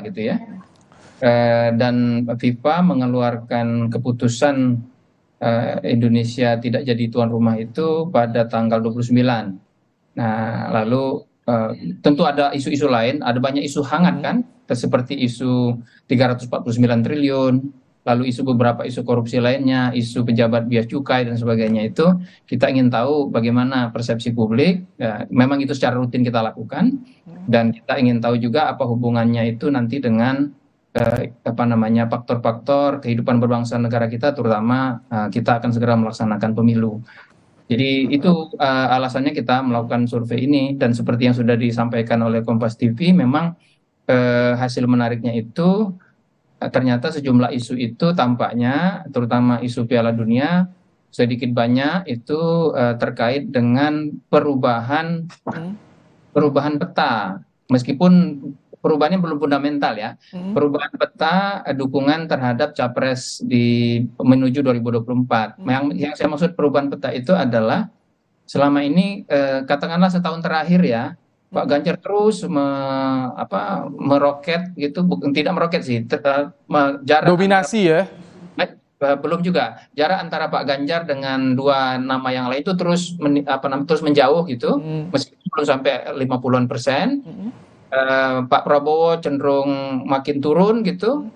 gitu ya. Dan FIFA mengeluarkan keputusan Indonesia tidak jadi tuan rumah itu pada tanggal 29. Nah, lalu tentu ada isu-isu lain, ada banyak isu hangat kan, seperti isu 349 triliun, lalu isu beberapa isu korupsi lainnya, isu pejabat biaya cukai dan sebagainya itu kita ingin tahu bagaimana persepsi publik. Ya, memang itu secara rutin kita lakukan dan kita ingin tahu juga apa hubungannya itu nanti dengan apa namanya faktor-faktor kehidupan berbangsa negara kita, terutama kita akan segera melaksanakan pemilu. Jadi itu alasannya kita melakukan survei ini dan seperti yang sudah disampaikan oleh Kompas TV, memang hasil menariknya itu ternyata sejumlah isu itu tampaknya, terutama isu Piala Dunia, sedikit banyak itu terkait dengan perubahan peta, meskipun perubahannya belum fundamental ya. Perubahan peta dukungan terhadap capres menuju 2024. Yang saya maksud perubahan peta itu adalah selama ini katakanlah setahun terakhir ya, Pak Ganjar terus meroket gitu, bukan tidak meroket sih, jarak Dominasi ya. belum juga, jarak antara Pak Ganjar dengan dua nama yang lain itu terus terus menjauh gitu, meskipun belum sampai 50-an%. Pak Prabowo cenderung makin turun gitu,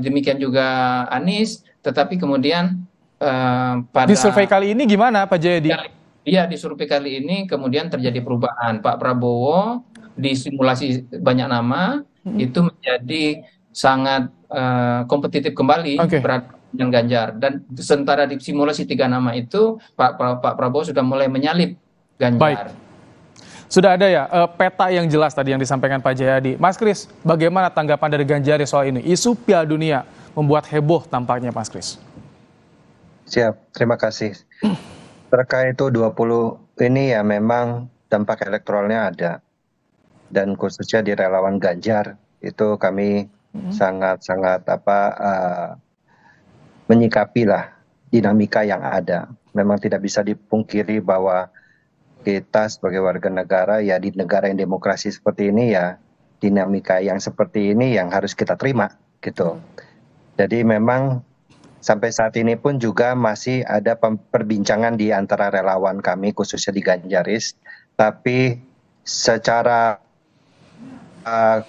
demikian juga Anies, tetapi kemudian Di survei pada kali ini gimana Pak Jayadi? iya, di survei kali ini kemudian terjadi perubahan. Pak Prabowo di simulasi banyak nama itu menjadi sangat kompetitif kembali Oke, berhadapan dengan Ganjar. Dan sementara di simulasi tiga nama itu Pak Prabowo sudah mulai menyalip baik. Ganjar. Sudah ada ya peta yang jelas tadi yang disampaikan Pak Jayadi. Mas Kris, bagaimana tanggapan dari Ganjar soal ini? Isu Piala Dunia membuat heboh tampaknya Mas Kris. Siap, terima kasih. Terkait itu 20 ini ya memang dampak elektoralnya ada. Dan khususnya di relawan Ganjar itu kami sangat-sangat menyikapi lah dinamika yang ada. Memang tidak bisa dipungkiri bahwa kita sebagai warga negara ya di negara yang demokrasi seperti ini ya dinamika yang seperti ini yang harus kita terima gitu. Jadi memang sampai saat ini pun juga masih ada perbincangan di antara relawan kami khususnya di Ganjaris, tapi secara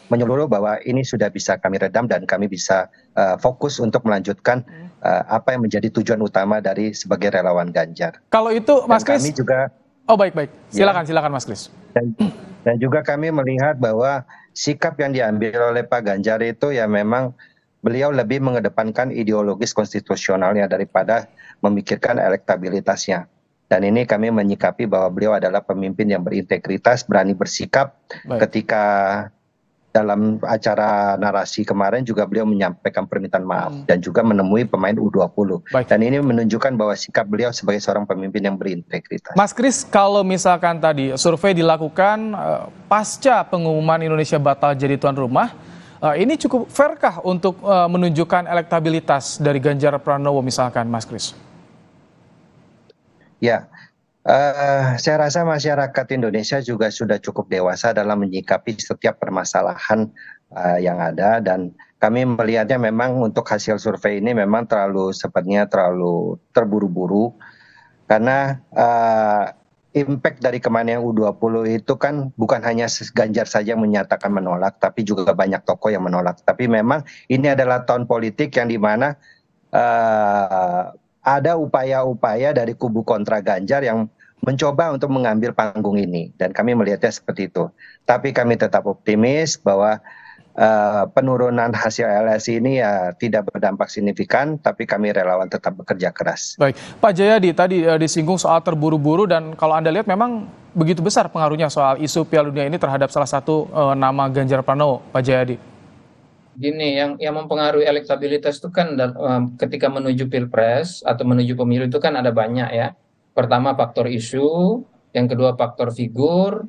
menyeluruh bahwa ini sudah bisa kami redam dan kami bisa fokus untuk melanjutkan apa yang menjadi tujuan utama dari sebagai relawan Ganjar. Kalau itu Mas Dan Kris, kami juga baik. Silakan Mas Kris. dan juga kami melihat bahwa sikap yang diambil oleh Pak Ganjar itu ya memang beliau lebih mengedepankan ideologis konstitusionalnya daripada memikirkan elektabilitasnya. Dan ini kami menyikapi bahwa beliau adalah pemimpin yang berintegritas, berani bersikap. Ketika dalam acara narasi kemarin juga beliau menyampaikan permintaan maaf dan juga menemui pemain U20. Dan ini menunjukkan bahwa sikap beliau sebagai seorang pemimpin yang berintegritas. Mas Kris, kalau misalkan tadi survei dilakukan pasca pengumuman Indonesia batal jadi tuan rumah, ini cukup fairkah untuk menunjukkan elektabilitas dari Ganjar Pranowo misalkan, Mas Kris? Ya, saya rasa masyarakat Indonesia juga sudah cukup dewasa dalam menyikapi setiap permasalahan yang ada, dan kami melihatnya memang untuk hasil survei ini memang sepertinya terlalu terburu-buru karena impact dari kemarin yang U20 itu kan bukan hanya Ganjar saja yang menyatakan menolak, tapi juga banyak tokoh yang menolak. Tapi memang ini adalah tahun politik yang dimana ada upaya-upaya dari kubu kontra Ganjar yang mencoba untuk mengambil panggung ini. Dan kami melihatnya seperti itu. Tapi kami tetap optimis bahwa penurunan hasil LSI ini ya tidak berdampak signifikan, tapi kami relawan tetap bekerja keras. Baik, Pak Jayadi tadi disinggung soal terburu-buru dan kalau Anda lihat memang begitu besar pengaruhnya soal isu Piala Dunia ini terhadap salah satu nama Ganjar Pranowo, Pak Jayadi. Gini, yang mempengaruhi elektabilitas itu kan ketika menuju pilpres atau menuju pemilu itu kan ada banyak ya. Pertama faktor isu, yang kedua faktor figur,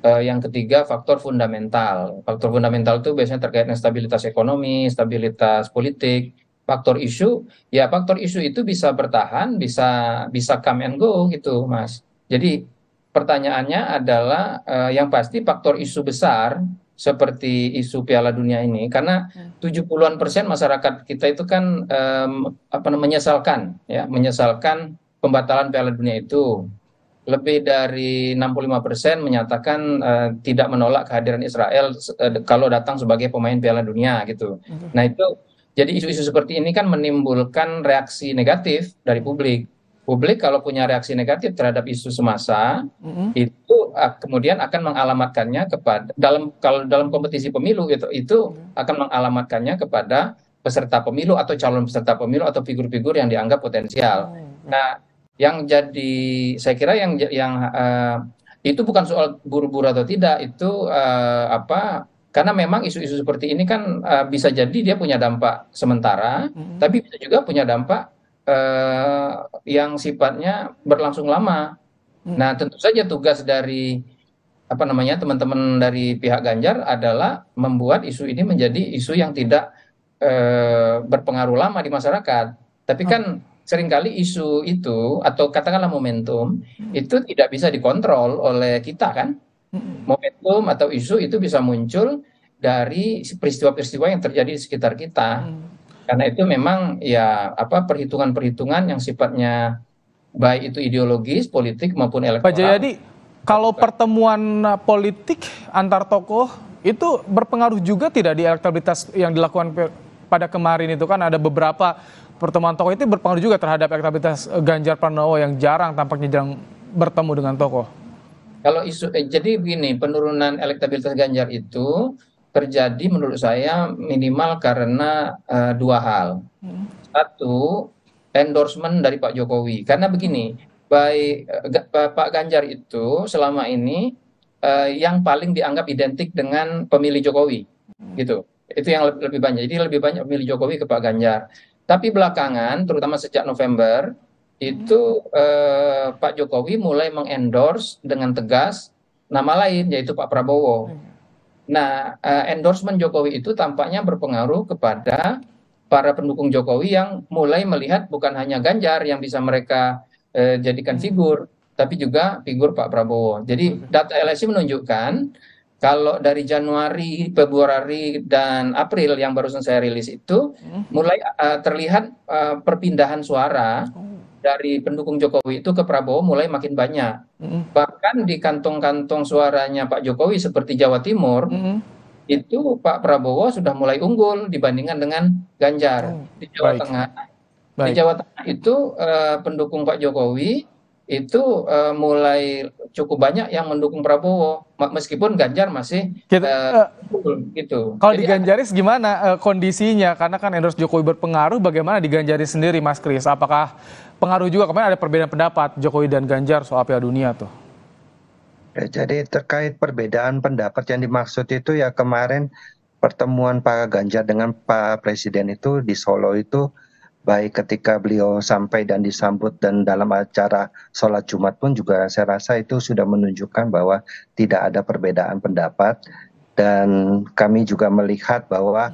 yang ketiga faktor fundamental. Faktor fundamental itu biasanya terkait dengan stabilitas ekonomi, stabilitas politik. Faktor isu, ya faktor isu itu bisa bertahan, bisa come and go gitu, Mas. Jadi pertanyaannya adalah yang pasti faktor isu besar seperti isu Piala Dunia ini, karena 70-an% masyarakat kita itu kan menyesalkan, ya, menyesalkan pembatalan Piala Dunia itu. Lebih dari 65% menyatakan tidak menolak kehadiran Israel kalau datang sebagai pemain Piala Dunia gitu. Nah itu, jadi isu-isu seperti ini kan menimbulkan reaksi negatif dari publik. Publik kalau punya reaksi negatif terhadap isu semasa, itu kemudian akan mengalamatkannya kepada kalau dalam kompetisi pemilu itu akan mengalamatkannya kepada peserta pemilu atau calon peserta pemilu atau figur-figur yang dianggap potensial. Nah, yang jadi saya kira yang itu bukan soal buru-buru atau tidak, itu karena memang isu-isu seperti ini kan bisa jadi dia punya dampak sementara, tapi bisa juga punya dampak yang sifatnya berlangsung lama. Nah, tentu saja tugas dari teman-teman dari pihak Ganjar adalah membuat isu ini menjadi isu yang tidak berpengaruh lama di masyarakat. Tapi kan seringkali isu itu atau katakanlah momentum itu tidak bisa dikontrol oleh kita kan. Momentum atau isu itu bisa muncul dari peristiwa-peristiwa yang terjadi di sekitar kita. Karena itu memang ya perhitungan-perhitungan yang sifatnya baik itu ideologis, politik maupun elektoral. Pak Jayadi, kalau pertemuan politik antar tokoh itu berpengaruh juga tidak di elektabilitas yang dilakukan pada kemarin itu? Kan ada beberapa pertemuan tokoh itu berpengaruh juga terhadap elektabilitas Ganjar Pranowo yang jarang tampaknya jarang bertemu dengan tokoh. Kalau isu jadi begini, penurunan elektabilitas Ganjar itu terjadi menurut saya minimal karena dua hal. Satu, endorsement dari Pak Jokowi. Karena begini, Pak Ganjar itu selama ini yang paling dianggap identik dengan pemilih Jokowi, gitu. Itu yang lebih banyak. Jadi lebih banyak pemilih Jokowi ke Pak Ganjar. Tapi belakangan, terutama sejak November, itu Pak Jokowi mulai mengendorse dengan tegas nama lain, yaitu Pak Prabowo. Nah, endorsement Jokowi itu tampaknya berpengaruh kepada para pendukung Jokowi yang mulai melihat bukan hanya Ganjar yang bisa mereka jadikan figur, tapi juga figur Pak Prabowo. Jadi data LSI menunjukkan kalau dari Januari, Februari, dan April yang barusan saya rilis itu mulai terlihat perpindahan suara dari pendukung Jokowi itu ke Prabowo mulai makin banyak. Bahkan di kantong-kantong suaranya Pak Jokowi seperti Jawa Timur, itu Pak Prabowo sudah mulai unggul dibandingkan dengan Ganjar. Di Jawa Tengah, di Jawa Tengah itu pendukung Pak Jokowi itu mulai cukup banyak yang mendukung Prabowo, meskipun Ganjar masih gitu. Kalau di Ganjaris gimana kondisinya? Karena kan endorse Jokowi berpengaruh, bagaimana di Ganjaris sendiri, Mas Kris? Apakah pengaruh juga? Kemarin ada perbedaan pendapat Jokowi dan Ganjar soal Piala Dunia tuh. Ya, jadi terkait perbedaan pendapat yang dimaksud itu ya kemarin pertemuan Pak Ganjar dengan Pak Presiden itu di Solo itu baik ketika beliau sampai dan disambut dan dalam acara sholat Jumat pun juga saya rasa itu sudah menunjukkan bahwa tidak ada perbedaan pendapat, dan kami juga melihat bahwa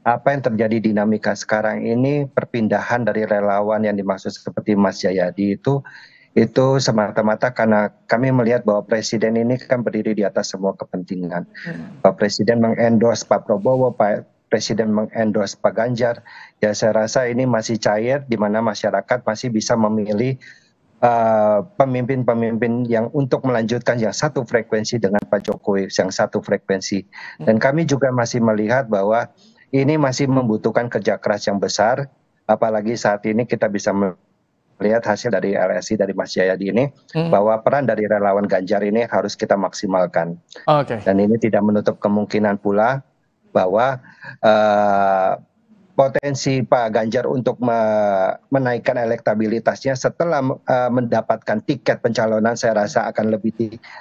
apa yang terjadi dinamika sekarang ini perpindahan dari relawan yang dimaksud seperti Mas Jayadi itu semata-mata karena kami melihat bahwa Presiden ini kan berdiri di atas semua kepentingan. Pak Presiden mengendorse Pak Prabowo, Pak Presiden mengendorse Pak Ganjar, ya saya rasa ini masih cair di mana masyarakat masih bisa memilih pemimpin-pemimpin yang untuk melanjutkan yang satu frekuensi dengan Pak Jokowi, yang satu frekuensi. Dan kami juga masih melihat bahwa ini masih membutuhkan kerja keras yang besar, apalagi saat ini kita bisa melihat hasil dari LSI dari Mas Jayadi ini, bahwa peran dari relawan Ganjar ini harus kita maksimalkan. Dan ini tidak menutup kemungkinan pula bahwa potensi Pak Ganjar untuk menaikkan elektabilitasnya setelah mendapatkan tiket pencalonan saya rasa akan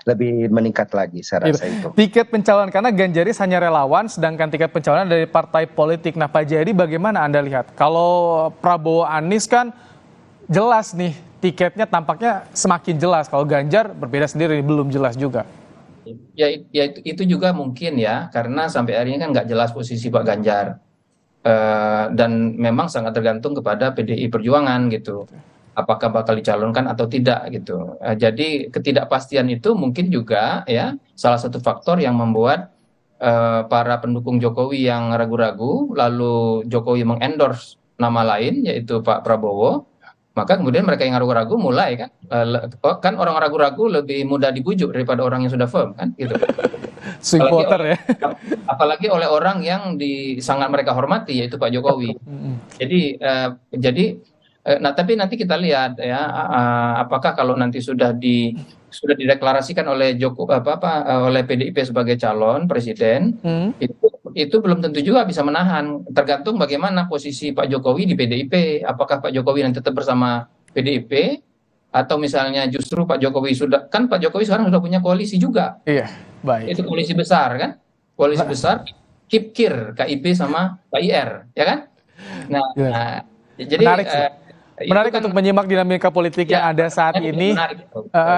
lebih meningkat lagi, saya rasa itu. Tiket pencalonan, karena Ganjaris hanya relawan sedangkan tiket pencalonan dari partai politik. Nah Pak Jayadi, bagaimana Anda lihat? Kalau Prabowo Anies kan jelas nih tiketnya tampaknya semakin jelas, kalau Ganjar berbeda sendiri, belum jelas juga. Ya itu juga mungkin ya, karena sampai hari ini kan nggak jelas posisi Pak Ganjar. Dan memang sangat tergantung kepada PDI Perjuangan gitu, apakah bakal dicalonkan atau tidak gitu. Jadi ketidakpastian itu mungkin juga ya salah satu faktor yang membuat para pendukung Jokowi yang ragu-ragu, lalu Jokowi mengendorse nama lain yaitu Pak Prabowo, maka kemudian mereka yang ragu-ragu mulai kan, kan orang ragu-ragu lebih mudah dibujuk daripada orang yang sudah firm kan, gitu. Swing voter ya. Apalagi oleh orang yang sangat mereka hormati yaitu Pak Jokowi. Jadi nah tapi nanti kita lihat ya, apakah kalau nanti sudah dideklarasikan oleh oleh PDIP sebagai calon presiden, itu belum tentu juga bisa menahan, tergantung bagaimana posisi Pak Jokowi di PDIP. Apakah Pak Jokowi nanti tetap bersama PDIP atau misalnya justru Pak Jokowi Pak Jokowi sekarang sudah punya koalisi juga. Iya, baik. Itu koalisi besar kan? Koalisi besar KIP-KIR, KIP sama KIR, ya kan? Nah, jadi menarik untuk menyimak dinamika politik yang ada saat ini.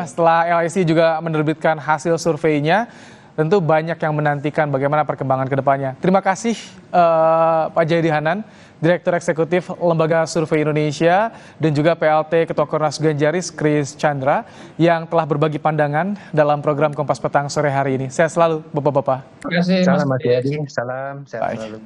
Setelah LSI juga menerbitkan hasil surveinya, tentu banyak yang menantikan bagaimana perkembangan ke depannya. Terima kasih Pak Jayadi Hanan, Direktur Eksekutif Lembaga Survei Indonesia, dan juga PLT Ketua Kornas Ganjaris Kris Chandra yang telah berbagi pandangan dalam program Kompas Petang sore hari ini. Sehat selalu Bapak-Bapak. Terima kasih Mas Jayadi. Salam sehat selalu.